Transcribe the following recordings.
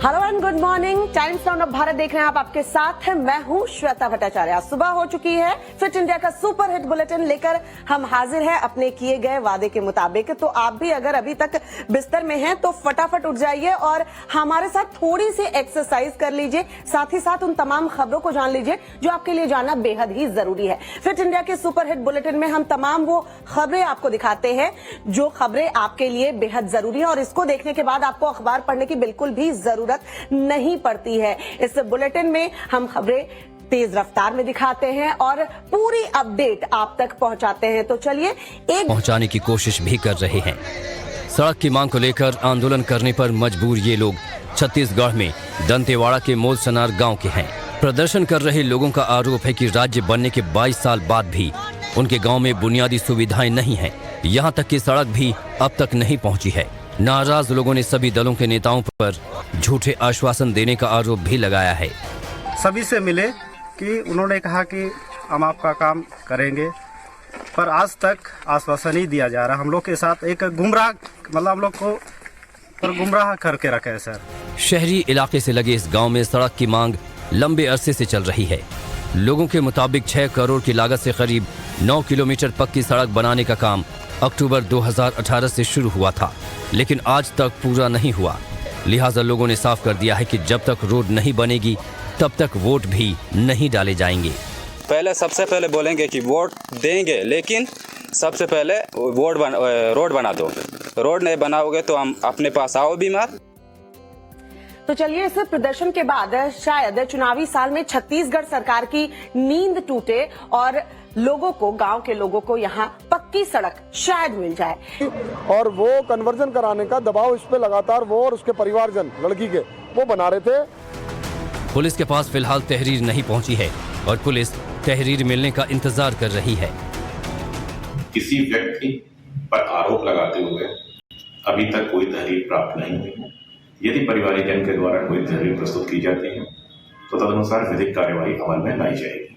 Hello and good morning. Times now of Bharat देख रहे हैं आप, आपके साथ है मैं हूं श्वेता भट्टाचार्य। सुबह हो चुकी है, फिट इंडिया का सुपर हिट बुलेटिन लेकर हम हाजिर हैं अपने किए गए वादे के मुताबिक। तो आप भी अगर अभी तक बिस्तर में हैं तो फटाफट उठ जाइए और हमारे साथ थोड़ी सी एक्सरसाइज कर लीजिए, साथ ही साथ उन तमाम खबरों को जान लीजिए जो आपके लिए जानना बेहद ही जरूरी है। फिट इंडिया के सुपर हिट बुलेटिन में हम तमाम वो खबरें आपको दिखाते हैं जो खबरें आपके लिए बेहद जरूरी है और इसको देखने के बाद आपको अखबार पढ़ने की बिल्कुल भी जरूरत नहीं पड़ती है। इस बुलेटिन में हम खबरें तेज रफ्तार में दिखाते हैं और पूरी अपडेट आप तक पहुंचाते हैं। तो चलिए पहुंचाने की कोशिश भी कर रहे हैं। सड़क की मांग को लेकर आंदोलन करने पर मजबूर ये लोग छत्तीसगढ़ में दंतेवाड़ा के मोलसनार गांव के हैं। प्रदर्शन कर रहे लोगों का आरोप है कि राज्य बनने के 22 साल बाद भी उनके गांव में बुनियादी सुविधाएं नहीं हैं। यहां तक कि सड़क भी अब तक नहीं पहुंची है। नाराज लोगों ने सभी दलों के नेताओं पर झूठे आश्वासन देने का आरोप भी लगाया है। सभी से मिले कि उन्होंने कहा कि हम आपका काम करेंगे, पर आज तक आश्वासन नहीं दिया जा रहा। हम लोग के साथ एक गुमराह, मतलब हम लोग को पर गुमराह करके रखे है सर। शहरी इलाके से लगे इस गांव में सड़क की मांग लंबे अरसे से चल रही है। लोगों के मुताबिक 6 करोड़ की लागत से करीब 9 किलोमीटर पक्की सड़क बनाने का काम अक्टूबर 2018 से शुरू हुआ था, लेकिन आज तक पूरा नहीं हुआ। लिहाजा लोगों ने साफ कर दिया है कि जब तक रोड नहीं बनेगी तब तक वोट भी नहीं डाले जाएंगे। सबसे पहले बोलेंगे कि वोट देंगे, लेकिन सबसे पहले रोड बना दो। रोड नहीं बनाओगे तो हम अपने पास आओ बीमार। तो चलिए, इस प्रदर्शन के बाद शायद चुनावी साल में छत्तीसगढ़ सरकार की नींद टूटे और लोगों को, गांव के लोगों को यहाँ पक्की सड़क शायद मिल जाए। और वो कन्वर्जन कराने का दबाव इस पे लगातार वो और उसके परिवारजन लड़की के वो बना रहे थे। पुलिस के पास फिलहाल तहरीर नहीं पहुंची है और पुलिस तहरीर मिलने का इंतजार कर रही है। किसी व्यक्ति पर आरोप लगाते हुए अभी तक कोई तहरीर प्राप्त नहीं हुई है। यदि परिवारजन के द्वारा कोई तहरीर प्रस्तुत की जाती है तो तदनुसार विधिक कार्यवाही अमल में लाई जाएगी।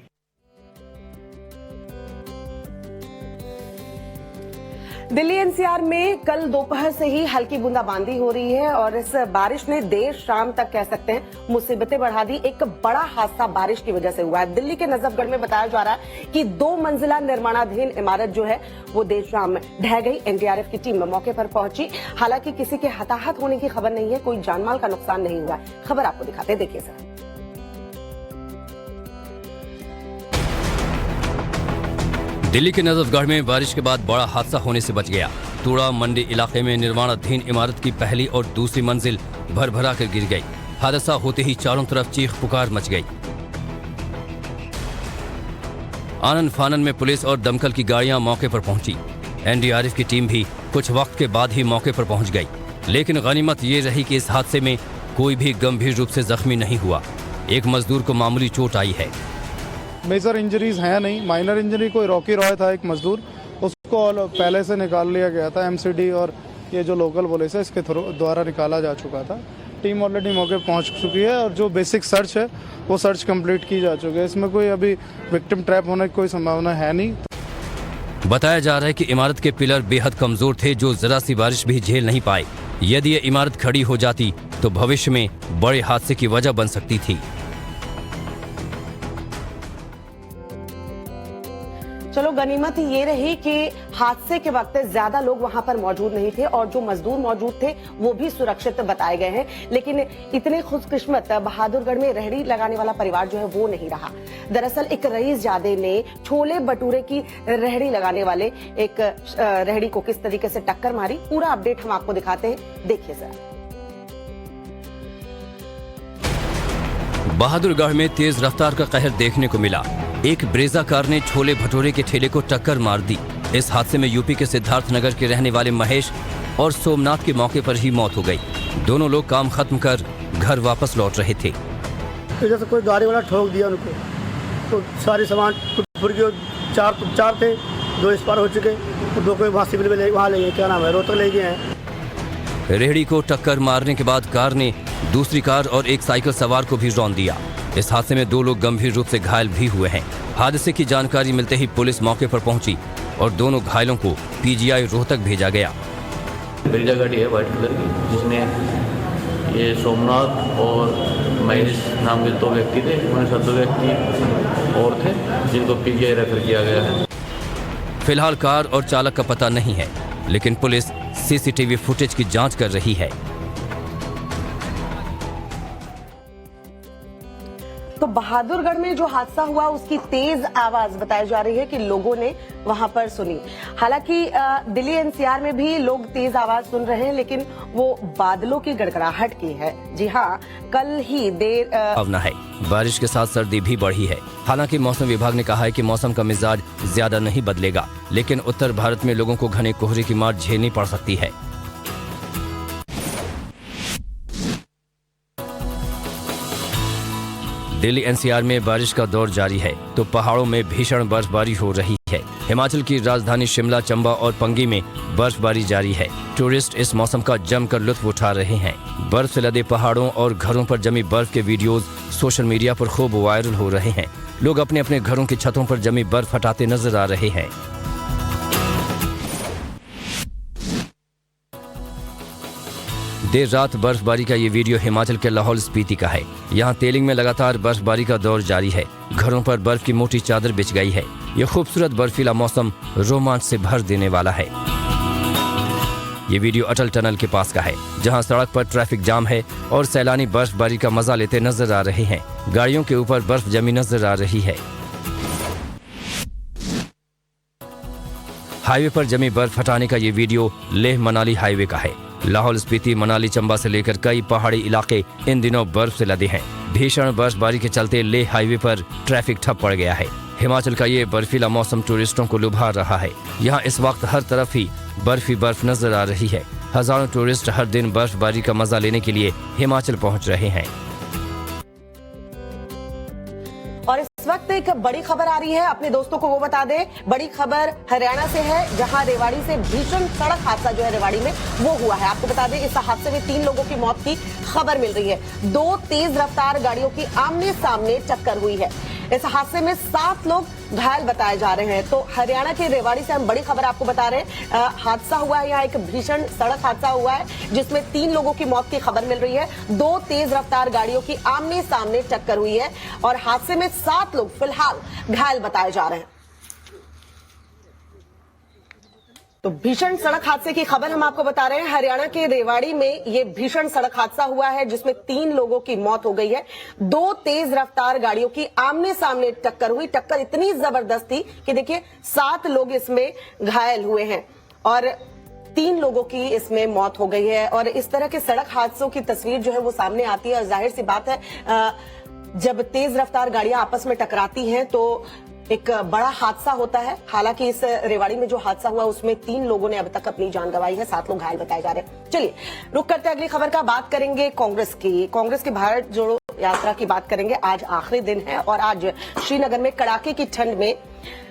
दिल्ली एनसीआर में कल दोपहर से ही हल्की बूंदाबांदी हो रही है और इस बारिश ने देर शाम तक कह सकते हैं मुसीबतें बढ़ा दी। एक बड़ा हादसा बारिश की वजह से हुआ है। दिल्ली के नजफगढ़ में बताया जा रहा है कि 2 मंजिला निर्माणाधीन इमारत जो है वो देर शाम ढह गई। एनडीआरएफ की टीम मौके पर पहुंची। हालांकि किसी के हताहत होने की खबर नहीं है, कोई जानमाल का नुकसान नहीं हुआ है। खबर आपको दिखाते, देखिए सर। दिल्ली के नजफगढ़ में बारिश के बाद बड़ा हादसा होने से बच गया। तूड़ा मंडी इलाके में निर्माणाधीन इमारत की पहली और दूसरी मंजिल भरभरा कर गिर गई। हादसा होते ही चारों तरफ चीख पुकार मच गई। आनन फानन में पुलिस और दमकल की गाड़ियां मौके पर पहुंची। एनडीआरएफ की टीम भी कुछ वक्त के बाद ही मौके पर पहुंच गई, लेकिन गनीमत ये रही कि इस हादसे में कोई भी गंभीर रूप से जख्मी नहीं हुआ। एक मजदूर को मामूली चोट आई है। मेजर इंजरीज हैं नहीं, माइनर इंजरी कोई रॉकी रॉय था एक मजदूर, उसको पहले से निकाल लिया गया था। एमसीडी और ये जो लोकल पुलिस है इसके द्वारा निकाला जा चुका था। टीम ऑलरेडी मौके पहुंच चुकी है और जो बेसिक सर्च है वो सर्च कंप्लीट की जा चुकी है। इसमें कोई अभी विक्टिम ट्रैप होने की कोई संभावना है नहीं। बताया जा रहा है कि इमारत के पिलर बेहद कमजोर थे जो जरा सी बारिश भी झेल नहीं पाए। यदि ये इमारत खड़ी हो जाती तो भविष्य में बड़े हादसे की वजह बन सकती थी। चलो, गनीमत ये रही कि हादसे के वक्त ज्यादा लोग वहां पर मौजूद नहीं थे और जो मजदूर मौजूद थे वो भी सुरक्षित बताए गए हैं। लेकिन इतने खुशकिस्मत बहादुरगढ़ में रेहड़ी लगाने वाला परिवार जो है वो नहीं रहा। दरअसल एक रईस जादे ने छोले भटूरे की रेहड़ी लगाने वाले एक रेहड़ी को किस तरीके से टक्कर मारी, पूरा अपडेट हम आपको दिखाते हैं, देखिए सर। बहादुरगढ़ में तेज रफ्तार का कहर देखने को मिला। एक ब्रेजा कार ने छोले भटूरे के ठेले को टक्कर मार दी। इस हादसे में यूपी के सिद्धार्थनगर के रहने वाले महेश और सोमनाथ की मौके पर ही मौत हो गई। दोनों लोग काम खत्म कर घर वापस लौट रहे थे। तो जैसे कोई गाड़ी वाला ठोक दिया उनको, तो सारे सामान चार थे, 2 इस पार हो चुके, तो 2 को वहाँ सिविल में वहाँ ले गए, क्या नाम है, रोहतक ले गए हैं। रेहड़ी को टक्कर मारने के बाद कार ने दूसरी कार और एक साइकिल सवार को भी रौंद दिया। इस हादसे में 2 लोग गंभीर रूप से घायल भी हुए हैं। हादसे की जानकारी मिलते ही पुलिस मौके पर पहुंची और दोनों घायलों को पीजीआई रोहतक भेजा गया। ब्रेजा गाड़ी है वाइट कलर की, जिसने ये सोमनाथ और महेश नाम के 2 व्यक्ति थे। उन्हें 7 व्यक्ति और थे जिनको पीजीआई रेफर किया गया है। फिलहाल कार और चालक का पता नहीं है, लेकिन पुलिस सीसीटीवी फुटेज की जांच कर रही है। तो बहादुरगढ़ में जो हादसा हुआ उसकी तेज आवाज बताई जा रही है कि लोगों ने वहां पर सुनी। हालांकि दिल्ली एनसीआर में भी लोग तेज आवाज सुन रहे हैं, लेकिन वो बादलों की गड़गड़ाहट की है। जी हाँ, कल ही देर भावना है। बारिश के साथ सर्दी भी बढ़ी है। हालांकि मौसम विभाग ने कहा है कि मौसम का मिजाज ज्यादा नहीं बदलेगा, लेकिन उत्तर भारत में लोगों को घने कोहरे की मार झेलनी पड़ सकती है। दिल्ली एनसीआर में बारिश का दौर जारी है, तो पहाड़ों में भीषण बर्फबारी हो रही है। हिमाचल की राजधानी शिमला, चंबा और पंगी में बर्फबारी जारी है। टूरिस्ट इस मौसम का जमकर लुत्फ उठा रहे हैं। बर्फ से लदे पहाड़ों और घरों पर जमी बर्फ के वीडियोस सोशल मीडिया पर खूब वायरल हो रहे हैं। लोग अपने अपने घरों की छतों पर जमी बर्फ हटाते नजर आ रहे हैं। देर रात बर्फबारी का ये वीडियो हिमाचल के लाहौल स्पीति का है। यहाँ तेलिंग में लगातार बर्फबारी का दौर जारी है। घरों पर बर्फ की मोटी चादर बिछ गई है। ये खूबसूरत बर्फीला मौसम रोमांच से भर देने वाला है। ये वीडियो अटल टनल के पास का है, जहाँ सड़क पर ट्रैफिक जाम है और सैलानी बर्फबारी का मजा लेते नजर आ रहे हैं। गाड़ियों के ऊपर बर्फ जमी नजर आ रही है। हाईवे पर जमी बर्फ हटाने का ये वीडियो लेह मनाली हाईवे का है। लाहौल स्पीति, मनाली, चंबा से लेकर कई पहाड़ी इलाके इन दिनों बर्फ से लदे हैं। भीषण बर्फबारी के चलते लेह हाईवे पर ट्रैफिक ठप पड़ गया है। हिमाचल का ये बर्फीला मौसम टूरिस्टों को लुभा रहा है। यहाँ इस वक्त हर तरफ ही बर्फ नजर आ रही है। हजारों टूरिस्ट हर दिन बर्फबारी का मजा लेने के लिए हिमाचल पहुँच रहे हैं। और इस वक्त एक बड़ी खबर आ रही है, अपने दोस्तों को वो बता दें। बड़ी खबर हरियाणा से है, जहां रेवाड़ी से भीषण सड़क हादसा जो है रेवाड़ी में वो हुआ है। आपको बता दें, इस हादसे में 3 लोगों की मौत की खबर मिल रही है। 2 तेज रफ्तार गाड़ियों की आमने सामने टक्कर हुई है। इस हादसे में 7 लोग घायल बताए जा रहे हैं। तो हरियाणा के रेवाड़ी से हम बड़ी खबर आपको बता रहे हैं। हादसा हुआ है, यहाँ एक भीषण सड़क हादसा हुआ है जिसमें 3 लोगों की मौत की खबर मिल रही है। 2 तेज रफ्तार गाड़ियों की आमने सामने टक्कर हुई है और हादसे में 7 लोग फिलहाल घायल बताए जा रहे हैं। तो भीषण सड़क हादसे की खबर हम आपको बता रहे हैं। हरियाणा के रेवाड़ी में ये भीषण सड़क हादसा हुआ है जिसमें 3 लोगों की मौत हो गई है। 2 तेज रफ्तार गाड़ियों की आमने सामने टक्कर हुई। टक्कर इतनी जबरदस्त थी कि देखिए 7 लोग इसमें घायल हुए हैं और 3 लोगों की इसमें मौत हो गई है। और इस तरह के सड़क हादसों की तस्वीर जो है वो सामने आती है और जाहिर सी बात है जब तेज रफ्तार गाड़ियां आपस में टकराती हैं तो एक बड़ा हादसा होता है। हालांकि इस रेवाड़ी में जो हादसा हुआ उसमें 3 लोगों ने अब तक अपनी जान गंवाई है, 7 लोग घायल बताए जा रहे हैं। चलिए रुक करते अगली खबर का, बात करेंगे कांग्रेस की भारत जोड़ो यात्रा की बात करेंगे। आज आखिरी दिन है और आज श्रीनगर में कड़ाके की ठंड में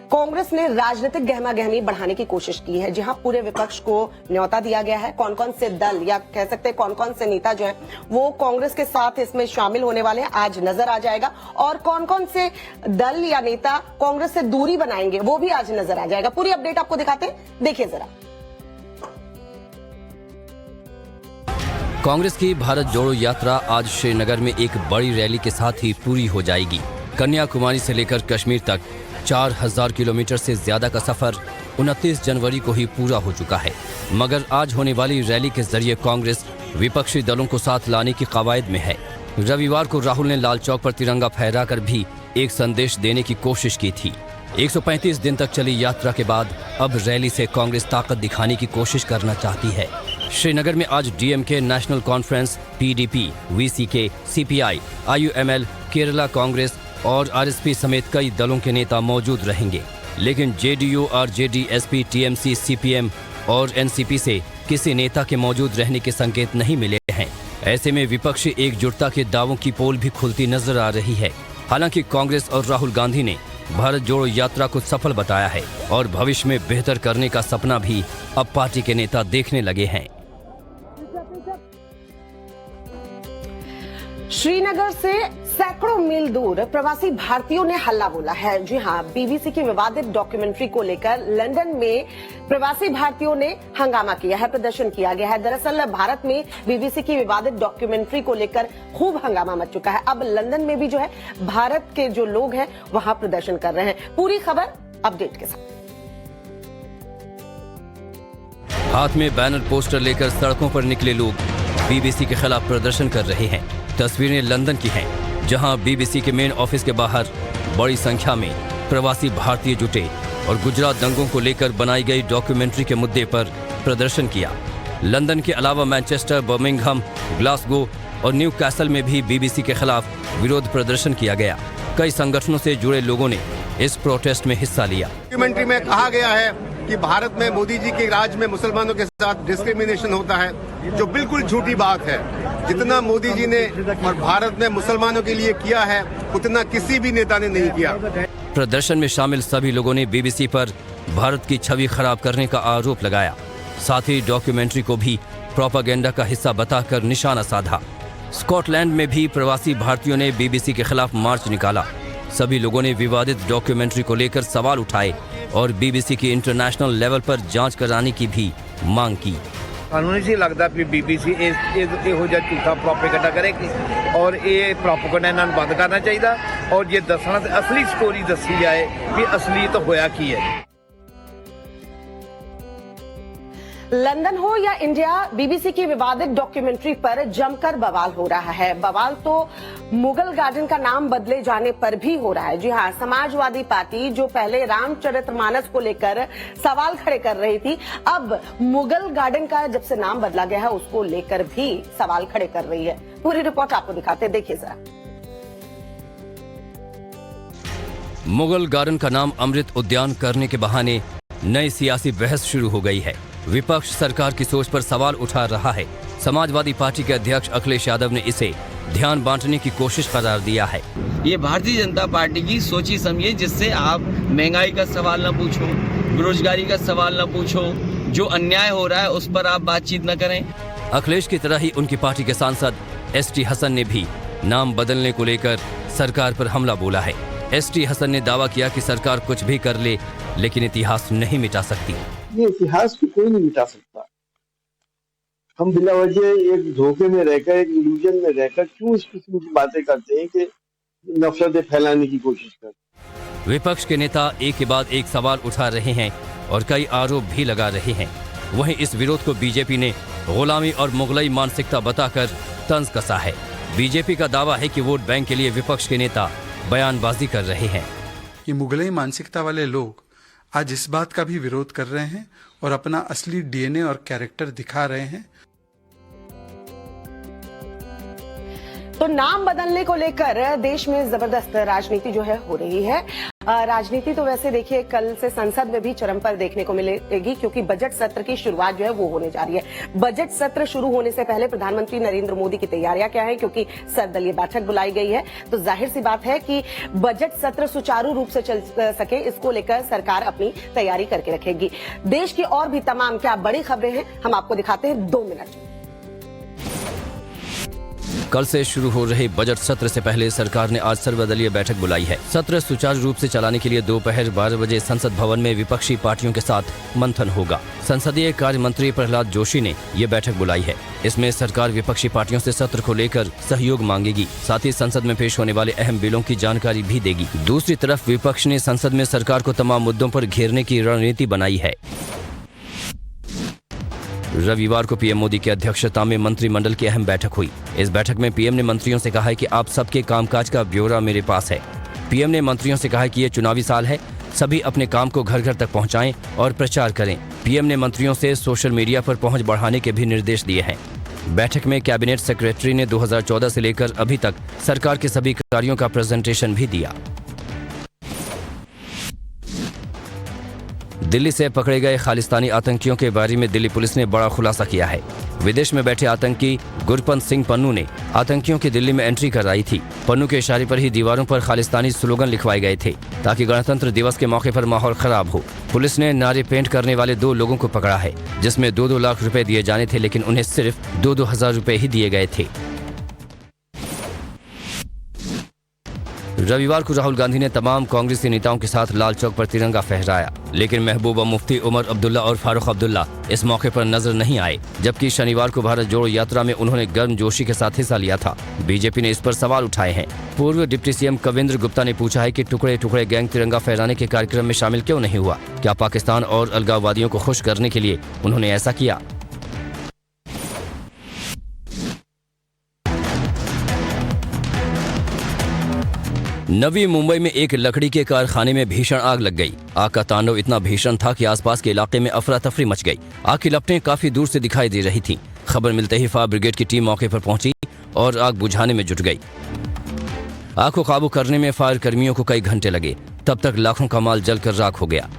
कांग्रेस ने राजनीतिक गहमागहमी बढ़ाने की कोशिश की है। जहां पूरे विपक्ष को न्योता दिया गया है। कौन कौन से दल या कह सकते हैं कौन कौन से नेता जो है वो कांग्रेस के साथ इसमें शामिल होने वाले हैं, आज नजर आ जाएगा। और कौन कौन से दल या नेता कांग्रेस से दूरी बनाएंगे वो भी आज नजर आ जाएगा। पूरी अपडेट आपको दिखाते हैं, देखिए जरा। कांग्रेस की भारत जोड़ो यात्रा आज श्रीनगर में एक बड़ी रैली के साथ ही पूरी हो जाएगी। कन्याकुमारी से लेकर कश्मीर तक 4000 किलोमीटर से ज्यादा का सफर 29 जनवरी को ही पूरा हो चुका है। मगर आज होने वाली रैली के जरिए कांग्रेस विपक्षी दलों को साथ लाने की कवायद में है। रविवार को राहुल ने लाल चौक पर तिरंगा फहराकर भी एक संदेश देने की कोशिश की थी। 135 दिन तक चली यात्रा के बाद अब रैली से कांग्रेस ताकत दिखाने की कोशिश करना चाहती है। श्रीनगर में आज DMK, National Conference, PDP, VCK, CPI, IUML, Kerala Congress और आरएसपी समेत कई दलों के नेता मौजूद रहेंगे। लेकिन JDU, RJD, SP, TMC, CPM और एनसीपी से किसी नेता के मौजूद रहने के संकेत नहीं मिले हैं। ऐसे में विपक्षी एकजुटता के दावों की पोल भी खुलती नजर आ रही है। हालांकि कांग्रेस और राहुल गांधी ने भारत जोड़ो यात्रा को सफल बताया है और भविष्य में बेहतर करने का सपना भी अब पार्टी के नेता देखने लगे हैं। श्रीनगर से सैकड़ों मील दूर प्रवासी भारतीयों ने हल्ला बोला है। जी हां, बीबीसी की विवादित डॉक्यूमेंट्री को लेकर लंदन में प्रवासी भारतीयों ने हंगामा किया है, प्रदर्शन किया गया है। दरअसल भारत में बीबीसी की विवादित डॉक्यूमेंट्री को लेकर खूब हंगामा मच चुका है। अब लंदन में भी जो है भारत के जो लोग हैं वहां प्रदर्शन कर रहे हैं। पूरी खबर अपडेट के साथ। हाथ में बैनर पोस्टर लेकर सड़कों पर निकले लोग बीबीसी के खिलाफ प्रदर्शन कर रहे हैं। तस्वीरें लंदन की हैं, जहां बीबीसी के मेन ऑफिस के बाहर बड़ी संख्या में प्रवासी भारतीय जुटे और गुजरात दंगों को लेकर बनाई गई डॉक्यूमेंट्री के मुद्दे पर प्रदर्शन किया। लंदन के अलावा मैनचेस्टर, बर्मिंघम, ग्लासगो और न्यू कैसल में भी बीबीसी के खिलाफ विरोध प्रदर्शन किया गया। कई संगठनों से जुड़े लोगों ने इस प्रोटेस्ट में हिस्सा लिया। डॉक्यूमेंट्री में कहा गया है कि भारत में मोदी जी के राज में मुसलमानों के साथ डिस्क्रिमिनेशन होता है, जो बिल्कुल झूठी बात है। जितना मोदी जी ने और भारत ने मुसलमानों के लिए किया है, उतना किसी भी नेता ने नहीं किया। प्रदर्शन में शामिल सभी लोगों ने बीबीसी पर भारत की छवि खराब करने का आरोप लगाया। साथ ही डॉक्यूमेंट्री को भी प्रोपेगेंडा का हिस्सा बताकर निशाना साधा। स्कॉटलैंड में भी प्रवासी भारतीयों ने बीबीसी के खिलाफ मार्च निकाला। सभी लोगों ने विवादित डॉक्यूमेंट्री को लेकर सवाल उठाए और बीबीसी की इंटरनेशनल लेवल पर जांच कराने की भी मांग की। कानूनी से लगता भी बीबीसी ਇਹੋ ਜਿਹਾ ਝੂਠਾ ਪ੍ਰੋਪੇਗੈਂਡਾ ਕਰੇਗੀ और ये ਪ੍ਰੋਪੇਗੈਂਡਾ ਇਹਨਾਂ ਨੂੰ ਬੰਦ ਕਰਨਾ ਚਾਹੀਦਾ और ये ਦੱਸਣਾ ਤੇ ਅਸਲੀ ਸਟੋਰੀ ਦੱਸੀ ਜਾਏ ਵੀ ਅਸਲੀਅਤ ਹੋਇਆ ਕੀ ਹੈ। लंदन हो या इंडिया, बीबीसी की विवादित डॉक्यूमेंट्री पर जमकर बवाल हो रहा है। बवाल तो मुगल गार्डन का नाम बदले जाने पर भी हो रहा है। जी हां, समाजवादी पार्टी जो पहले रामचरितमानस को लेकर सवाल खड़े कर रही थी, अब मुगल गार्डन का जब से नाम बदला गया है उसको लेकर भी सवाल खड़े कर रही है। पूरी रिपोर्ट आपको दिखाते हैं, देखिए जरा। मुगल गार्डन का नाम अमृत उद्यान करने के बहाने नई सियासी बहस शुरू हो गई है। विपक्ष सरकार की सोच पर सवाल उठा रहा है। समाजवादी पार्टी के अध्यक्ष अखिलेश यादव ने इसे ध्यान बांटने की कोशिश करार दिया है। ये भारतीय जनता पार्टी की सोची समझिए, जिससे आप महंगाई का सवाल न पूछो, बेरोजगारी का सवाल न पूछो, जो अन्याय हो रहा है उस पर आप बातचीत न करें। अखिलेश की तरह ही उनकी पार्टी के सांसद एसटी हसन ने भी नाम बदलने को लेकर सरकार पर हमला बोला है। एसटी हसन ने दावा किया कि सरकार कुछ भी कर ले, लेकिन इतिहास नहीं मिटा सकती। ये इतिहास को कोई नहीं मिटा सकता। हम बिला वजह एक धोखे में रहकर, एक इल्यूजन में रहकर क्यों इस किस्म की बातें करते हैं कि नफरतें फैलाने की कोशिश करते हैं। विपक्ष के नेता एक के बाद एक सवाल उठा रहे हैं और कई आरोप भी लगा रहे हैं। वहीं इस विरोध को बीजेपी ने गुलामी और मुगलई मानसिकता बताकर तंज कसा है। बीजेपी का दावा है कि वोट बैंक के लिए विपक्ष के नेता बयानबाजी कर रहे हैं। ये मुगलई मानसिकता वाले लोग आज इस बात का भी विरोध कर रहे हैं और अपना असली डीएनए और कैरेक्टर दिखा रहे हैं। तो नाम बदलने को लेकर देश में जबरदस्त राजनीति जो है हो रही है। राजनीति तो वैसे देखिए कल से संसद में भी चरम पर देखने को मिलेगी, क्योंकि बजट सत्र की शुरुआत जो है वो होने जा रही है। बजट सत्र शुरू होने से पहले प्रधानमंत्री नरेंद्र मोदी की तैयारियां क्या है, क्योंकि सर्वदलीय बैठक बुलाई गई है। तो जाहिर सी बात है कि बजट सत्र सुचारू रूप से चल सके, इसको लेकर सरकार अपनी तैयारी करके रखेगी। देश की और भी तमाम क्या बड़ी खबरें हैं, हम आपको दिखाते हैं 2 मिनट। कल से शुरू हो रहे बजट सत्र से पहले सरकार ने आज सर्वदलीय बैठक बुलाई है। सत्र सुचारू रूप से चलाने के लिए दोपहर 12 बजे संसद भवन में विपक्षी पार्टियों के साथ मंथन होगा। संसदीय कार्य मंत्री प्रहलाद जोशी ने ये बैठक बुलाई है। इसमें सरकार विपक्षी पार्टियों से सत्र को लेकर सहयोग मांगेगी, साथ ही संसद में पेश होने वाले अहम बिलों की जानकारी भी देगी। दूसरी तरफ विपक्ष ने संसद में सरकार को तमाम मुद्दों पर घेरने की रणनीति बनाई है। रविवार को पीएम मोदी की अध्यक्षता में मंत्रिमंडल की अहम बैठक हुई। इस बैठक में पीएम ने मंत्रियों से कहा है कि आप सबके कामकाज का ब्यौरा मेरे पास है। पीएम ने मंत्रियों से कहा कि ये चुनावी साल है, सभी अपने काम को घर घर तक पहुंचाएं और प्रचार करें। पीएम ने मंत्रियों से सोशल मीडिया पर पहुंच बढ़ाने के भी निर्देश दिए हैं। बैठक में कैबिनेट सेक्रेटरी ने 2014 से लेकर अभी तक सरकार के सभी कार्यों का प्रेजेंटेशन भी दिया। दिल्ली से पकड़े गए खालिस्तानी आतंकियों के बारे में दिल्ली पुलिस ने बड़ा खुलासा किया है। विदेश में बैठे आतंकी गुरपंत सिंह पन्नू ने आतंकियों की दिल्ली में एंट्री कराई थी। पन्नू के इशारे पर ही दीवारों पर खालिस्तानी स्लोगन लिखवाए गए थे ताकि गणतंत्र दिवस के मौके पर माहौल खराब हो। पुलिस ने नारे पेंट करने वाले 2 लोगों को पकड़ा है, जिसमें 2-2 लाख रुपए दिए जाने थे, लेकिन उन्हें सिर्फ 2-2 हजार रुपए ही दिए गए थे। रविवार को राहुल गांधी ने तमाम कांग्रेसी नेताओं के साथ लाल चौक पर तिरंगा फहराया, लेकिन महबूबा मुफ्ती, उमर अब्दुल्ला और फारूक अब्दुल्ला इस मौके पर नजर नहीं आए, जबकि शनिवार को भारत जोड़ो यात्रा में उन्होंने गर्मजोशी के साथ हिस्सा लिया था। बीजेपी ने इस पर सवाल उठाए हैं। पूर्व डिप्टी सीएम कविंद्र गुप्ता ने पूछा है कि टुकड़े टुकड़े गैंग तिरंगा फहराने के कार्यक्रम में शामिल क्यों नहीं हुआ? क्या पाकिस्तान और अलगाववादियों को खुश करने के लिए उन्होंने ऐसा किया? नवी मुंबई में एक लकड़ी के कारखाने में भीषण आग लग गई। आग का तांडव इतना भीषण था कि आसपास के इलाके में अफरा तफरी मच गई। आग की लपटें काफी दूर से दिखाई दे रही थीं। खबर मिलते ही फायर ब्रिगेड की टीम मौके पर पहुंची और आग बुझाने में जुट गई। आग को काबू करने में फायर कर्मियों को कई घंटे लगे। तब तक लाखों का माल जलकर राख हो गया।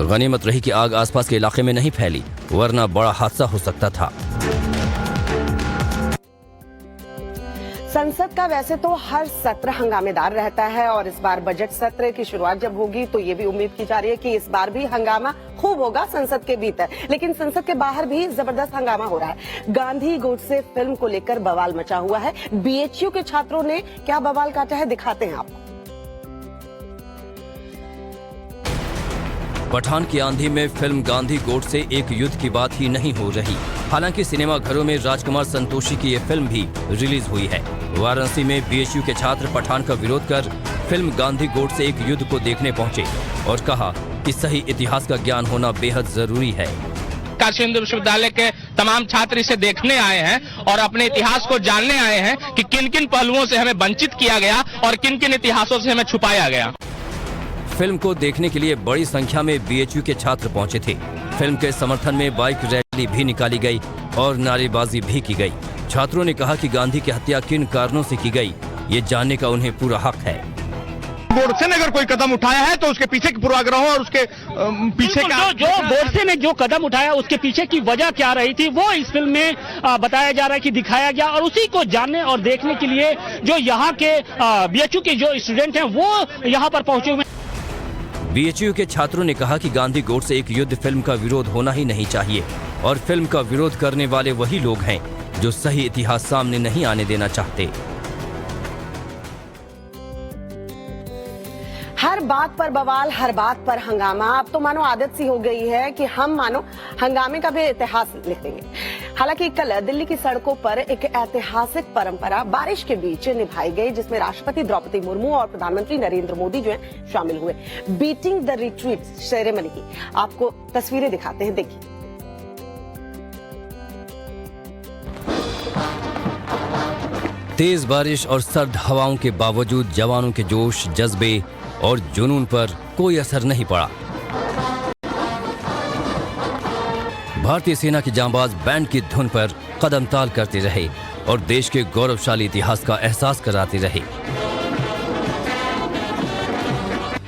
गनीमत रही कि आग आसपास के इलाके में नहीं फैली, वरना बड़ा हादसा हो सकता था। संसद का वैसे तो हर सत्र हंगामेदार रहता है और इस बार बजट सत्र की शुरुआत जब होगी तो ये भी उम्मीद की जा रही है कि इस बार भी हंगामा खूब होगा संसद के भीतर, लेकिन संसद के बाहर भी जबरदस्त हंगामा हो रहा है। गांधी गोडसे फिल्म को लेकर बवाल मचा हुआ है। बीएचयू के छात्रों ने क्या बवाल काटा है, दिखाते हैं आपको। पठान की आंधी में फिल्म गांधी गोडसे एक युद्ध की बात ही नहीं हो रही। हालांकि सिनेमा घरों में राजकुमार संतोषी की ये फिल्म भी रिलीज हुई है। वाराणसी में बीएचयू के छात्र पठान का विरोध कर फिल्म गांधी गोडसे एक युद्ध को देखने पहुंचे और कहा कि सही इतिहास का ज्ञान होना बेहद जरूरी है। काशी हिंदू विश्वविद्यालय के तमाम छात्र इसे देखने आए हैं और अपने इतिहास को जानने आए हैं कि किन किन पहलुओं से हमें वंचित किया गया और किन किन इतिहासों से हमें छुपाया गया। फिल्म को देखने के लिए बड़ी संख्या में बीएचयू के छात्र पहुंचे थे। फिल्म के समर्थन में बाइक रैली भी निकाली गई और नारेबाजी भी की गई। छात्रों ने कहा कि गांधी की हत्या किन कारणों से की गई, ये जानने का उन्हें पूरा हक है। गोडसे ने अगर कोई कदम उठाया है तो उसके पीछे के पूर्वाग्रहों और उसके पीछे का जो गोडसे ने जो कदम उठाया उसके पीछे की वजह क्या रही थी वो इस फिल्म में बताया जा रहा है कि दिखाया गया, और उसी को जानने और देखने के लिए जो यहाँ के बीएचयू के जो स्टूडेंट हैं वो यहाँ पर पहुंचे हुए। बीएचयू के छात्रों ने कहा कि गांधी गोडसे एक युद्ध फिल्म का विरोध होना ही नहीं चाहिए और फिल्म का विरोध करने वाले वही लोग हैं जो सही इतिहास सामने नहीं आने देना चाहते। हर बात पर बवाल, हर बात पर हंगामा। अब तो मानो आदत सी हो गई है कि हम मानो हंगामे का भी इतिहास लिख देंगे। हालांकि कल दिल्ली की सड़कों पर एक ऐतिहासिक परंपरा बारिश के बीच निभाई गई, जिसमें राष्ट्रपति द्रौपदी मुर्मू और प्रधानमंत्री नरेंद्र मोदी जो है शामिल हुए। बीटिंग द रिट्रीट सेरेमनी की आपको तस्वीरें दिखाते हैं, देखिए। तेज बारिश और सर्द हवाओं के बावजूद जवानों के जोश, जज्बे और जुनून पर कोई असर नहीं पड़ा। भारतीय सेना के जांबाज बैंड की धुन पर कदम ताल करते रहे और देश के गौरवशाली इतिहास का एहसास कराते रहे।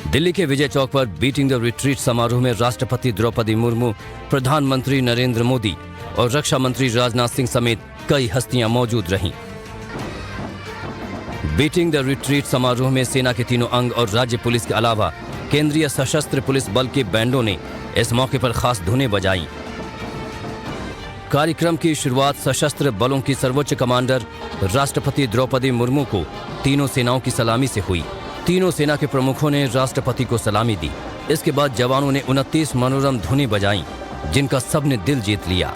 दिल्ली के विजय चौक पर बीटिंग द रिट्रीट समारोह में राष्ट्रपति द्रौपदी मुर्मू, प्रधानमंत्री नरेंद्र मोदी और रक्षा मंत्री राजनाथ सिंह समेत कई हस्तियां मौजूद रहीं। बीटिंग द रिट्रीट समारोह में सेना के तीनों अंग और राज्य पुलिस के अलावा केंद्रीय सशस्त्र पुलिस बल के बैंडों ने इस मौके पर खास धुनें बजाईं। कार्यक्रम की शुरुआत सशस्त्र बलों की सर्वोच्च कमांडर राष्ट्रपति द्रौपदी मुर्मू को तीनों सेनाओं की सलामी से हुई। तीनों सेना के प्रमुखों ने राष्ट्रपति को सलामी दी। इसके बाद जवानों ने 29 मनोरम धुनें बजाईं, जिनका सबने दिल जीत लिया।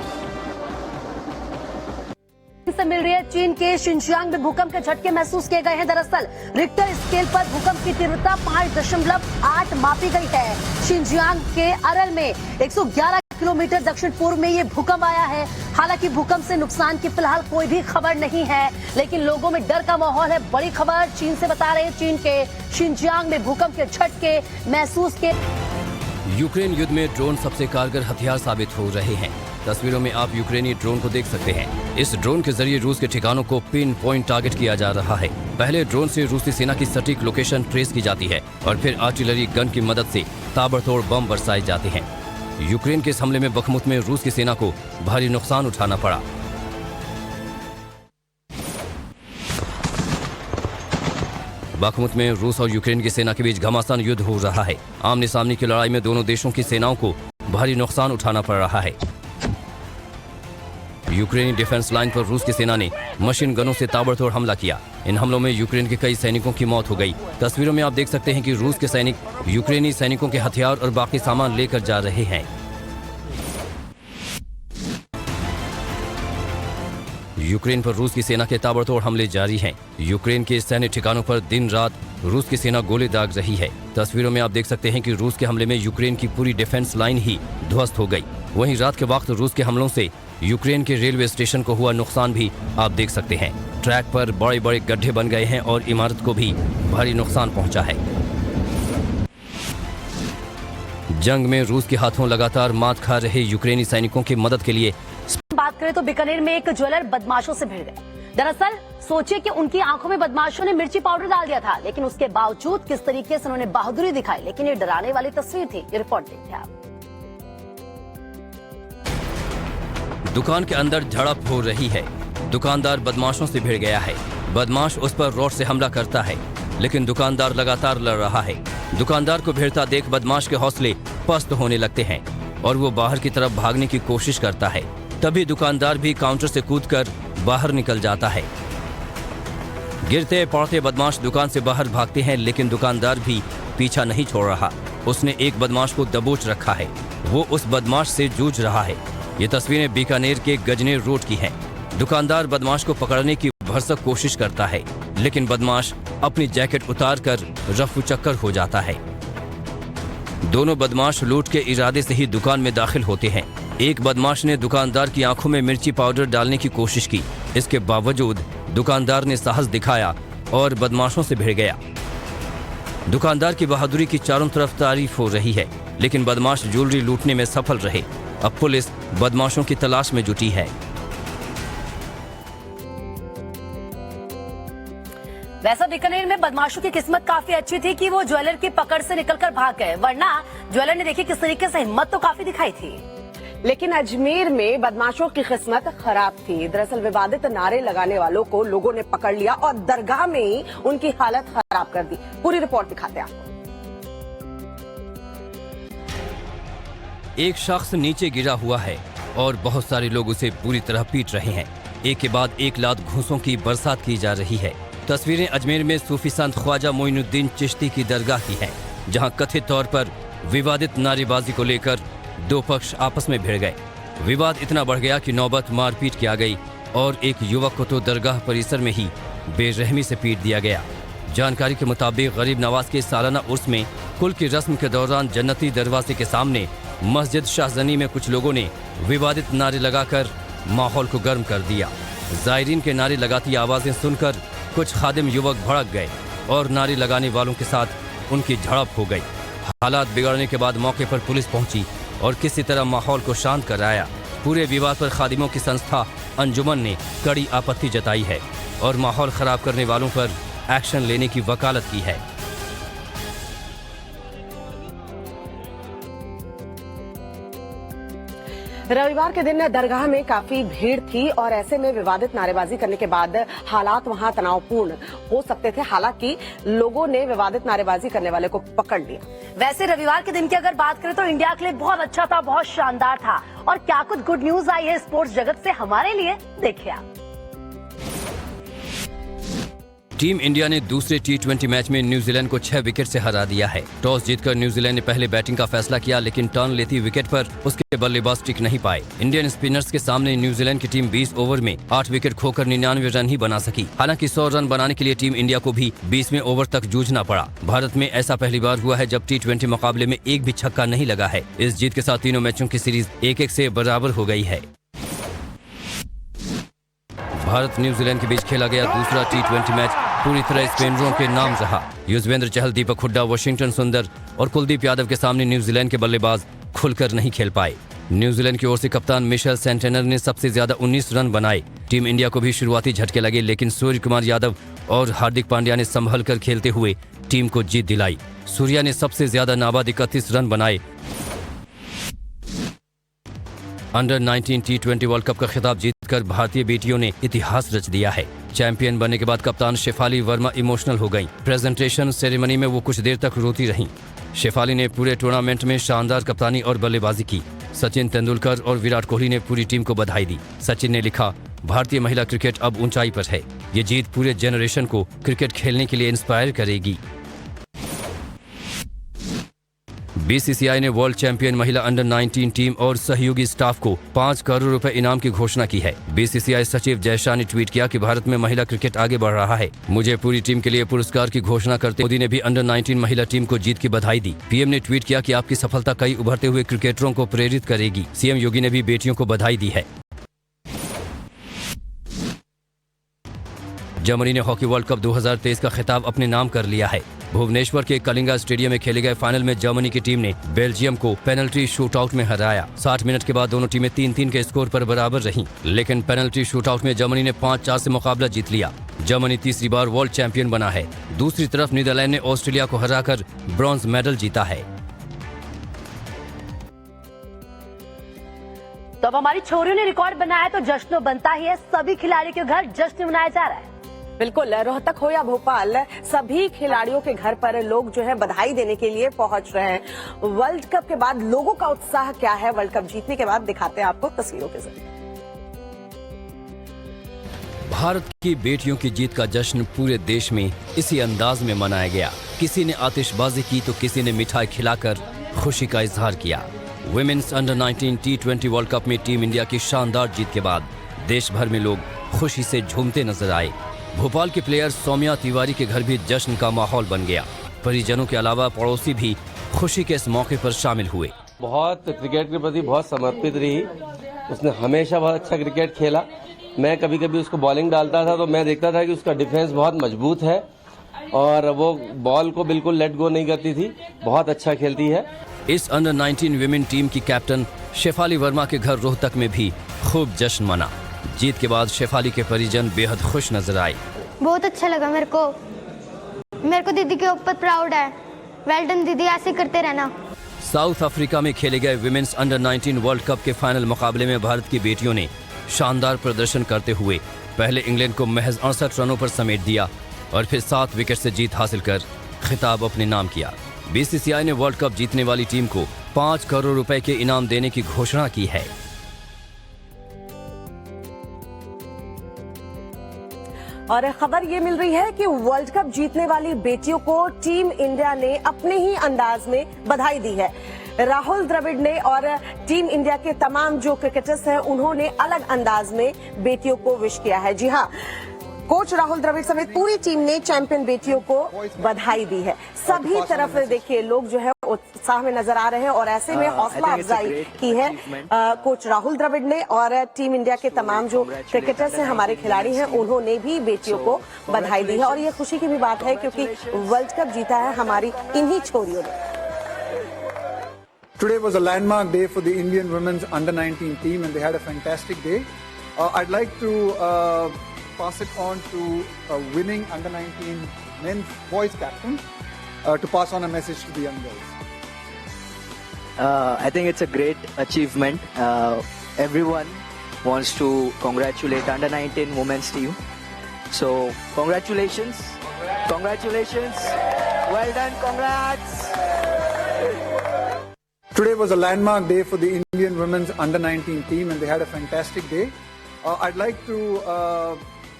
से मिल रही है। चीन के शिनजियांग में भूकंप के झटके महसूस किए गए हैं। दरअसल रिक्टर स्केल पर भूकंप की तीव्रता 5.8 मापी गई है। शिनजियांग के अरल में 111 किलोमीटर दक्षिण पूर्व में ये भूकंप आया है। हालांकि भूकंप से नुकसान की फिलहाल कोई भी खबर नहीं है, लेकिन लोगों में डर का माहौल है। बड़ी खबर चीन से बता रहे हैं, चीन के शिनजियांग में भूकंप के झटके महसूस किए। यूक्रेन युद्ध में ड्रोन सबसे कारगर हथियार साबित हो रहे हैं। तस्वीरों में आप यूक्रेनी ड्रोन को देख सकते हैं। इस ड्रोन के जरिए रूस के ठिकानों को पिन पॉइंट टारगेट किया जा रहा है। पहले ड्रोन से रूसी सेना की सटीक लोकेशन ट्रेस की जाती है और फिर आर्टिलरी गन की मदद से ताबड़तोड़ बम बरसाए जाते हैं। यूक्रेन के इस हमले में बखमुत में रूस की सेना को भारी नुकसान उठाना पड़ा। बखमुत में रूस और यूक्रेन की सेना के बीच घमासान युद्ध हो रहा है। आमने सामने की लड़ाई में दोनों देशों की सेनाओं को भारी नुकसान उठाना पड़ रहा है। यूक्रेनी डिफेंस लाइन पर रूस की सेना ने मशीन गनों से ताबड़तोड़ हमला किया। इन हमलों में यूक्रेन के कई सैनिकों की मौत हो गई। तस्वीरों में आप देख सकते हैं कि रूस के सैनिक यूक्रेनी सैनिकों के हथियार और बाकी सामान लेकर जा रहे हैं। यूक्रेन पर रूस की सेना के ताबड़तोड़ हमले जारी हैं। यूक्रेन के सैन्य ठिकानों पर दिन रात रूस की सेना गोले दाग रही है। तस्वीरों में आप देख सकते हैं कि रूस के हमले में यूक्रेन की पूरी डिफेंस लाइन ही ध्वस्त हो गई। वहीं रात के वक्त रूस के हमलों से यूक्रेन के रेलवे स्टेशन को हुआ नुकसान भी आप देख सकते हैं। ट्रैक पर बड़े बड़े गड्ढे बन गए हैं और इमारत को भी भारी नुकसान पहुंचा है। जंग में रूस के हाथों लगातार मात खा रहे यूक्रेनी सैनिकों की मदद के लिए बात करें तो बीकानेर में एक ज्वेलर बदमाशों से भिड़ गए। दरअसल सोचिए कि उनकी आंखों में बदमाशों ने मिर्ची पाउडर डाल दिया था, लेकिन उसके बावजूद किस तरीके से उन्होंने बहादुरी दिखाई। लेकिन ये डराने वाली तस्वीर थी। ये रिपोर्ट देखिए आप। दुकान के अंदर झड़प हो रही है। दुकानदार बदमाशों से भिड़ गया है। बदमाश उस पर रॉड से हमला करता है, लेकिन दुकानदार लगातार लड़ रहा है। दुकानदार को भिड़ता देख बदमाश के हौसले पस्त होने लगते हैं और वो बाहर की तरफ भागने की कोशिश करता है। तभी दुकानदार भी काउंटर से कूदकर बाहर निकल जाता है। गिरते पड़ते बदमाश दुकान से बाहर भागते हैं, लेकिन दुकानदार भी पीछा नहीं छोड़ रहा। उसने एक बदमाश को दबोच रखा है। वो उस बदमाश से जूझ रहा है। ये तस्वीरें बीकानेर के गजनेर रोड की हैं। दुकानदार बदमाश को पकड़ने की भरसक कोशिश करता है, लेकिन बदमाश अपनी जैकेट उतार कर रफू चक्कर हो जाता है। दोनों बदमाश लूट के इरादे से ही दुकान में दाखिल होते हैं। एक बदमाश ने दुकानदार की आंखों में मिर्ची पाउडर डालने की कोशिश की। इसके बावजूद दुकानदार ने साहस दिखाया और बदमाशों से भिड़ गया। दुकानदार की बहादुरी की चारों तरफ तारीफ हो रही है, लेकिन बदमाश ज्वेलरी लूटने में सफल रहे। अब पुलिस बदमाशों की तलाश में जुटी है। वैसा बीकानेर में बदमाशों की किस्मत काफी अच्छी थी कि वो ज्वेलर की पकड़ से निकलकर भाग गए, वरना ज्वेलर ने देखिए किस तरीके से हिम्मत तो काफी दिखाई थी। लेकिन अजमेर में बदमाशों की किस्मत खराब थी। दरअसल विवादित नारे लगाने वालों को लोगों ने पकड़ लिया और दरगाह में ही उनकी हालत खराब कर दी। पूरी रिपोर्ट दिखाते हैं आपको। एक शख्स नीचे गिरा हुआ है और बहुत सारे लोग उसे पूरी तरह पीट रहे हैं। एक के बाद एक लात घूंसों की बरसात की जा रही है। तस्वीरें अजमेर में सूफी संत ख्वाजा मोइनुद्दीन चिश्ती की दरगाह की हैं, जहां कथित तौर पर विवादित नारेबाजी को लेकर दो पक्ष आपस में भिड़ गए। विवाद इतना बढ़ गया कि नौबत मारपीट की आ गई और एक युवक को तो दरगाह परिसर में ही बेरहमी से पीट दिया गया। जानकारी के मुताबिक गरीब नवाज के सालाना उर्स में कुल की रस्म के दौरान जन्नती दरवाजे के सामने मस्जिद शाहजनी में कुछ लोगों ने विवादित नारे लगाकर माहौल को गर्म कर दिया। जायरीन के नारे लगाती आवाजें सुनकर कुछ खादिम युवक भड़क गए और नारे लगाने वालों के साथ उनकी झड़प हो गई। हालात बिगड़ने के बाद मौके पर पुलिस पहुंची और किसी तरह माहौल को शांत कराया। पूरे विवाद पर खादिमों की संस्था अंजुमन ने कड़ी आपत्ति जताई है और माहौल खराब करने वालों पर एक्शन लेने की वकालत की है। रविवार के दिन दरगाह में काफी भीड़ थी और ऐसे में विवादित नारेबाजी करने के बाद हालात वहां तनावपूर्ण हो सकते थे। हालांकि लोगों ने विवादित नारेबाजी करने वाले को पकड़ लिया। वैसे रविवार के दिन की अगर बात करें तो इंडिया के लिए बहुत अच्छा था, बहुत शानदार था। और क्या कुछ गुड न्यूज आई है स्पोर्ट्स जगत से हमारे लिए, देखिए आप। टीम इंडिया ने दूसरे टी20 मैच में न्यूजीलैंड को 6 विकेट से हरा दिया है। टॉस जीतकर न्यूजीलैंड ने पहले बैटिंग का फैसला किया, लेकिन टर्न लेती विकेट पर उसके बल्लेबाज टिक नहीं पाए। इंडियन स्पिनर्स के सामने न्यूजीलैंड की टीम 20 ओवर में 8 विकेट खोकर 99 रन ही बना सकी। हालांकि 100 रन बनाने के लिए टीम इंडिया को भी 20वें ओवर तक जूझना पड़ा। भारत में ऐसा पहली बार हुआ है जब टी20 मुकाबले में एक भी छक्का नहीं लगा है। इस जीत के साथ तीनों मैचों की सीरीज 1-1 से बराबर हो गई है। भारत न्यूजीलैंड के बीच खेला गया दूसरा टी20 मैच पूरी तरह स्पिनरों के नाम रहा। युजवेंद्र चहल, दीपक हुड्डा, वाशिंगटन सुंदर और कुलदीप यादव के सामने न्यूजीलैंड के बल्लेबाज खुलकर नहीं खेल पाए। न्यूजीलैंड की ओर से कप्तान मिशेल सेंटेनर ने सबसे ज्यादा 19 रन बनाए। टीम इंडिया को भी शुरुआती झटके लगे, लेकिन सूर्य कुमार यादव और हार्दिक पांड्या ने संभल कर खेलते हुए टीम को जीत दिलाई। सूर्या ने सबसे ज्यादा नाबाद 31 रन बनाए। अंडर 19 टी20 वर्ल्ड कप का खिताब जीतकर भारतीय बेटियों ने इतिहास रच दिया है। चैंपियन बनने के बाद कप्तान शेफाली वर्मा इमोशनल हो गईं। प्रेजेंटेशन सेरेमनी में वो कुछ देर तक रोती रहीं। शेफाली ने पूरे टूर्नामेंट में शानदार कप्तानी और बल्लेबाजी की। सचिन तेंदुलकर और विराट कोहली ने पूरी टीम को बधाई दी। सचिन ने लिखा, भारतीय महिला क्रिकेट अब ऊंचाई पर है। ये जीत पूरे जनरेशन को क्रिकेट खेलने के लिए इंस्पायर करेगी। बीसीसीआई ने वर्ल्ड चैंपियन महिला अंडर 19 टीम और सहयोगी स्टाफ को 5 करोड़ रुपए इनाम की घोषणा की है। बीसीसीआई सचिव जयशाह ने ट्वीट किया कि भारत में महिला क्रिकेट आगे बढ़ रहा है। मुझे पूरी टीम के लिए पुरस्कार की घोषणा करते मोदी ने भी अंडर 19 महिला टीम को जीत की बधाई दी। पीएम ने ट्वीट किया कि आपकी सफलता कई उभरते हुए क्रिकेटरों को प्रेरित करेगी। सीएम योगी ने भी बेटियों को बधाई दी है। जर्मनी ने हॉकी वर्ल्ड कप 2023 का खिताब अपने नाम कर लिया है। भुवनेश्वर के कलिंगा स्टेडियम में खेले गए फाइनल में जर्मनी की टीम ने बेल्जियम को पेनल्टी शूटआउट में हराया। 60 मिनट के बाद दोनों टीमें 3-3 के स्कोर पर बराबर रहीं, लेकिन पेनल्टी शूटआउट में जर्मनी ने 5-4 से मुकाबला जीत लिया। जर्मनी तीसरी बार वर्ल्ड चैंपियन बना है। दूसरी तरफ नीदरलैंड ने ऑस्ट्रेलिया को हराकर ब्रॉन्ज मेडल जीता है। तो अब हमारी छोरियों ने रिकॉर्ड बनाया तो जश्न बनता ही है। सभी खिलाड़ियों के घर जश्न मनाया जा रहा है। बिल्कुल, रोहतक हो या भोपाल, सभी खिलाड़ियों के घर पर लोग जो है बधाई देने के लिए पहुंच रहे हैं। वर्ल्ड कप के बाद लोगों का उत्साह क्या है, वर्ल्ड कप जीतने के बाद दिखाते हैं आपको तस्वीरों के जरिए। भारत की बेटियों की जीत का जश्न पूरे देश में इसी अंदाज में मनाया गया। किसी ने आतिशबाजी की तो किसी ने मिठाई खिलाकर खुशी का इजहार किया। Women's under 19 T20 world cup में टीम इंडिया की शानदार जीत के बाद देश भर में लोग खुशी से झूमते नजर आए। भोपाल के प्लेयर सौम्या तिवारी के घर भी जश्न का माहौल बन गया। परिजनों के अलावा पड़ोसी भी खुशी के इस मौके पर शामिल हुए। बहुत क्रिकेट के प्रति बहुत समर्पित रही। उसने हमेशा बहुत अच्छा क्रिकेट खेला। मैं कभी कभी उसको बॉलिंग डालता था तो मैं देखता था कि उसका डिफेंस बहुत मजबूत है और वो बॉल को बिल्कुल लेट गो नहीं करती थी। बहुत अच्छा खेलती है। इस अंडर 19 विमेन टीम की कैप्टन शेफाली वर्मा के घर रोहतक में भी खूब जश्न मना। जीत के बाद शेफाली के परिजन बेहद खुश नजर आए। बहुत अच्छा लगा मेरे को दीदी के ऊपर प्राउड है। वेल डन दीदी, ऐसे करते रहना। साउथ अफ्रीका में खेले गए विमेन्स अंडर 19 वर्ल्ड कप के फाइनल मुकाबले में भारत की बेटियों ने शानदार प्रदर्शन करते हुए पहले इंग्लैंड को महज 68 रनों पर समेट दिया और फिर 7 विकेट से जीत हासिल कर खिताब अपने नाम किया। बीसीसीआई ने वर्ल्ड कप जीतने वाली टीम को 5 करोड़ रुपए के इनाम देने की घोषणा की है। और खबर ये मिल रही है कि वर्ल्ड कप जीतने वाली बेटियों को टीम इंडिया ने अपने ही अंदाज में बधाई दी है। राहुल द्रविड़ ने और टीम इंडिया के तमाम जो क्रिकेटर्स हैं उन्होंने अलग अंदाज में बेटियों को विश किया है। जी हाँ, कोच राहुल द्रविड़ समेत पूरी टीम ने चैंपियन बेटियों को बधाई दी है। सभी तरफ देखिए लोग जो है उत्साह में नजर आ रहे हैं और ऐसे में हौसला अफजाई की है कोच राहुल द्रविड़ ने और टीम इंडिया के तमाम जो क्रिकेटर्स हैं, हमारे खिलाड़ी हैं, उन्होंने भी बेटियों को बधाई दी है। और ये खुशी की भी बात है क्योंकि वर्ल्ड कप जीता है हमारी इन्हीं छोरियों ने। Today was a landmark day for the Indian women's under 19 team and they had a fantastic day. I'd like to pass it on to winning under 19 men's boys captain to pass on a message to the young girls. I think it's a great achievement. Everyone wants to congratulate under 19 women's team. So congratulations. Congratulations. Well done. Congrats. Today was a landmark day for the Indian women's under 19 team and they had a fantastic day. I'd like to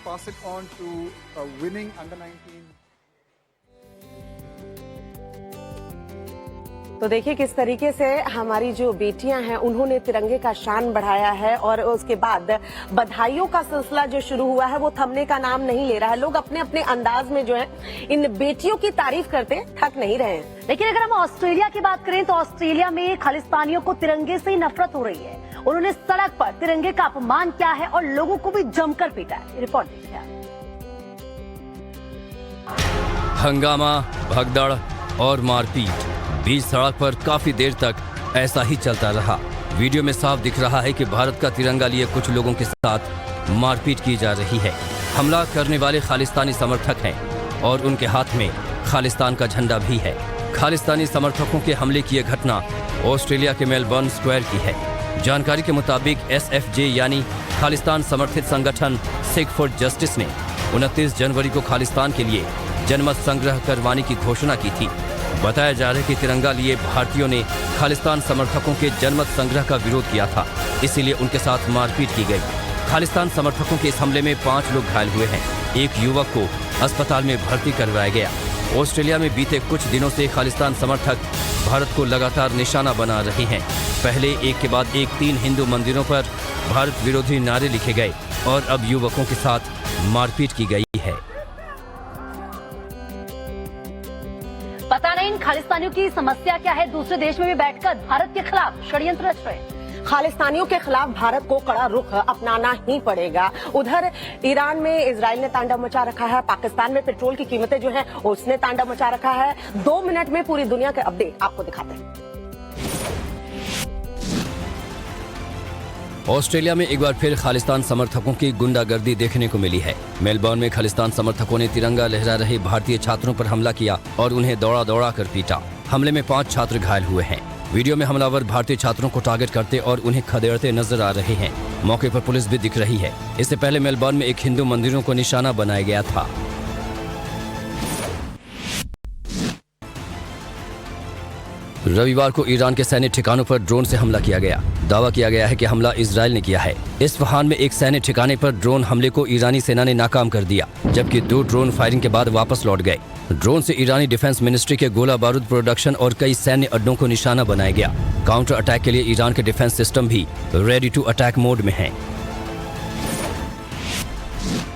pass it on to winning under 19. तो देखिए किस तरीके से हमारी जो बेटियां हैं उन्होंने तिरंगे का शान बढ़ाया है और उसके बाद बधाइयों का सिलसिला जो शुरू हुआ है वो थमने का नाम नहीं ले रहा है। लोग अपने अपने अंदाज में जो है इन बेटियों की तारीफ करते थक नहीं रहे हैं। लेकिन अगर हम ऑस्ट्रेलिया की बात करें तो ऑस्ट्रेलिया में खालिस्तानियों को तिरंगे से ही नफरत हो रही है। उन्होंने सड़क पर तिरंगे का अपमान किया है और लोगों को भी जमकर पीटा है। रिपोर्ट देखिए। हंगामा, भगदड़ और मारपीट बीच सड़क पर काफी देर तक ऐसा ही चलता रहा। वीडियो में साफ दिख रहा है कि भारत का तिरंगा लिए कुछ लोगों के साथ मारपीट की जा रही है। हमला करने वाले खालिस्तानी समर्थक हैं और उनके हाथ में खालिस्तान का झंडा भी है। खालिस्तानी समर्थकों के हमले की यह घटना ऑस्ट्रेलिया के मेलबर्न स्क्वायर की है। जानकारी के मुताबिक SFJ यानी खालिस्तान समर्थित संगठन सिख फॉर जस्टिस ने 29 जनवरी को खालिस्तान के लिए जनमत संग्रह करवाने की घोषणा की थी। बताया जा रहा है कि तिरंगा लिए भारतीयों ने खालिस्तान समर्थकों के जनमत संग्रह का विरोध किया था, इसीलिए उनके साथ मारपीट की गई। खालिस्तान समर्थकों के इस हमले में 5 लोग घायल हुए हैं। एक युवक को अस्पताल में भर्ती करवाया गया। ऑस्ट्रेलिया में बीते कुछ दिनों से खालिस्तान समर्थक भारत को लगातार निशाना बना रहे हैं। पहले एक के बाद एक 3 हिंदू मंदिरों पर भारत विरोधी नारे लिखे गए और अब युवकों के साथ मारपीट की गई है। पता नहीं इन खालिस्तानियों की समस्या क्या है, दूसरे देश में भी बैठकर भारत के खिलाफ षड्यंत्र रच रहे। खालिस्तानियों के खिलाफ भारत को कड़ा रुख अपनाना ही पड़ेगा। उधर ईरान में इजराइल ने तांडव मचा रखा है, पाकिस्तान में पेट्रोल की कीमतें जो हैं उसने तांडव मचा रखा है। 2 मिनट में पूरी दुनिया के अपडेट आपको दिखाते हैं। ऑस्ट्रेलिया में एक बार फिर खालिस्तान समर्थकों की गुंडागर्दी देखने को मिली है। मेलबर्न में खालिस्तान समर्थकों ने तिरंगा लहरा रहे भारतीय छात्रों पर हमला किया और उन्हें दौड़ा दौड़ा कर पीटा। हमले में 5 छात्र घायल हुए हैं। वीडियो में हमलावर भारतीय छात्रों को टारगेट करते और उन्हें खदेड़ते नजर आ रहे हैं। मौके पर पुलिस भी दिख रही है। इससे पहले मेलबर्न में एक हिंदू मंदिरों को निशाना बनाया गया था। रविवार को ईरान के सैन्य ठिकानों पर ड्रोन से हमला किया गया। दावा किया गया है कि हमला इजराइल ने किया है। इस्फहान में एक सैन्य ठिकाने पर ड्रोन हमले को ईरानी सेना ने नाकाम कर दिया, जबकि 2 ड्रोन फायरिंग के बाद वापस लौट गए। ड्रोन से ईरानी डिफेंस मिनिस्ट्री के गोला बारूद प्रोडक्शन और कई सैन्य अड्डों को निशाना बनाया गया। काउंटर अटैक के लिए ईरान के डिफेंस सिस्टम भी रेडी टू अटैक मोड में है।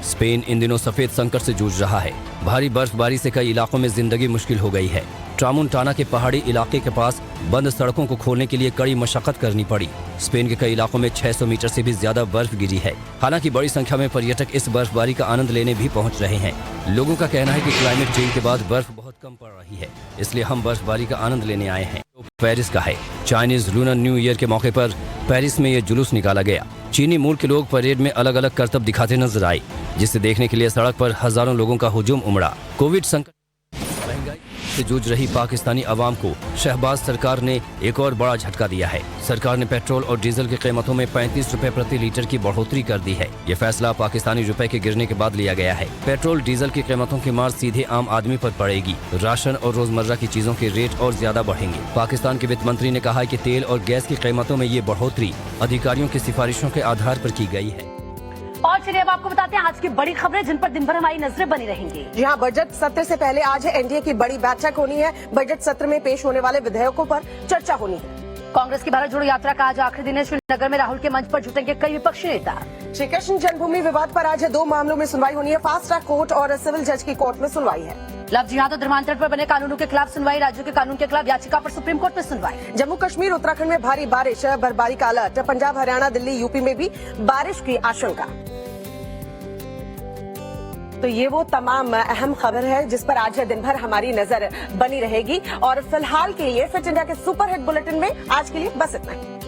स्पेन इन दिनों सफेद संकट से जूझ रहा है। भारी बर्फबारी से कई इलाकों में जिंदगी मुश्किल हो गई है। ट्रामुंटाना के पहाड़ी इलाके के पास बंद सड़कों को खोलने के लिए कड़ी मशक्कत करनी पड़ी। स्पेन के कई इलाकों में 600 मीटर से भी ज्यादा बर्फ गिरी है। हालांकि बड़ी संख्या में पर्यटक इस बर्फबारी का आनंद लेने भी पहुंच रहे हैं। लोगों का कहना है कि क्लाइमेट चेंज के बाद बर्फ बहुत कम पड़ रही है, इसलिए हम बर्फबारी का आनंद लेने आए हैं। तो पेरिस का है। चाइनीज लूनर न्यू ईयर के मौके पर पेरिस में ये जुलूस निकाला गया। चीनी मूल के लोग परेड में अलग अलग करतब दिखाते नजर आए, जिसे देखने के लिए सड़क पर हजारों लोगों का हुजूम उमड़ा। कोविड संकट से जूझ रही पाकिस्तानी अवाम को शहबाज सरकार ने एक और बड़ा झटका दिया है। सरकार ने पेट्रोल और डीजल की कीमतों में 35 रुपए प्रति लीटर की बढ़ोतरी कर दी है। ये फैसला पाकिस्तानी रुपए के गिरने के बाद लिया गया है। पेट्रोल डीजल की कीमतों की मार सीधे आम आदमी पर पड़ेगी। राशन और रोजमर्रा की चीजों के रेट और ज्यादा बढ़ेंगे। पाकिस्तान के वित्त मंत्री ने कहा है कि तेल और गैस की कीमतों में ये बढ़ोतरी अधिकारियों की सिफारिशों के आधार पर की गई है। और चलिए अब आपको बताते हैं आज की बड़ी खबरें जिन पर दिन भर हमारी नजरें बनी रहेंगी। जी हाँ, बजट सत्र से पहले आज एनडीए की बड़ी बैठक होनी है। बजट सत्र में पेश होने वाले विधेयकों पर चर्चा होनी है। कांग्रेस की भारत जोड़ो यात्रा का आज आखिरी दिन है। श्रीनगर में राहुल के मंच पर जुटेंगे कई विपक्षी नेता। श्री कृष्ण जन्मभूमि विवाद पर आज 2 मामलों में सुनवाई होनी है। फास्ट ट्रैक कोर्ट और सिविल जज की कोर्ट में सुनवाई है। लव जिहाद और धर्मांतरण पर बने कानूनों के खिलाफ सुनवाई। राज्यों के कानून के खिलाफ याचिका पर सुप्रीम कोर्ट में सुनवाई। जम्मू कश्मीर उत्तराखंड में भारी बारिश, बर्फबारी का अलर्ट। पंजाब हरियाणा दिल्ली यूपी में भी बारिश की आशंका। तो ये वो तमाम अहम खबर है जिस पर आज दिन भर हमारी नजर बनी रहेगी। और फिलहाल के लिए फिट इंडिया के सुपर हिट बुलेटिन में आज के लिए बस इतना ही।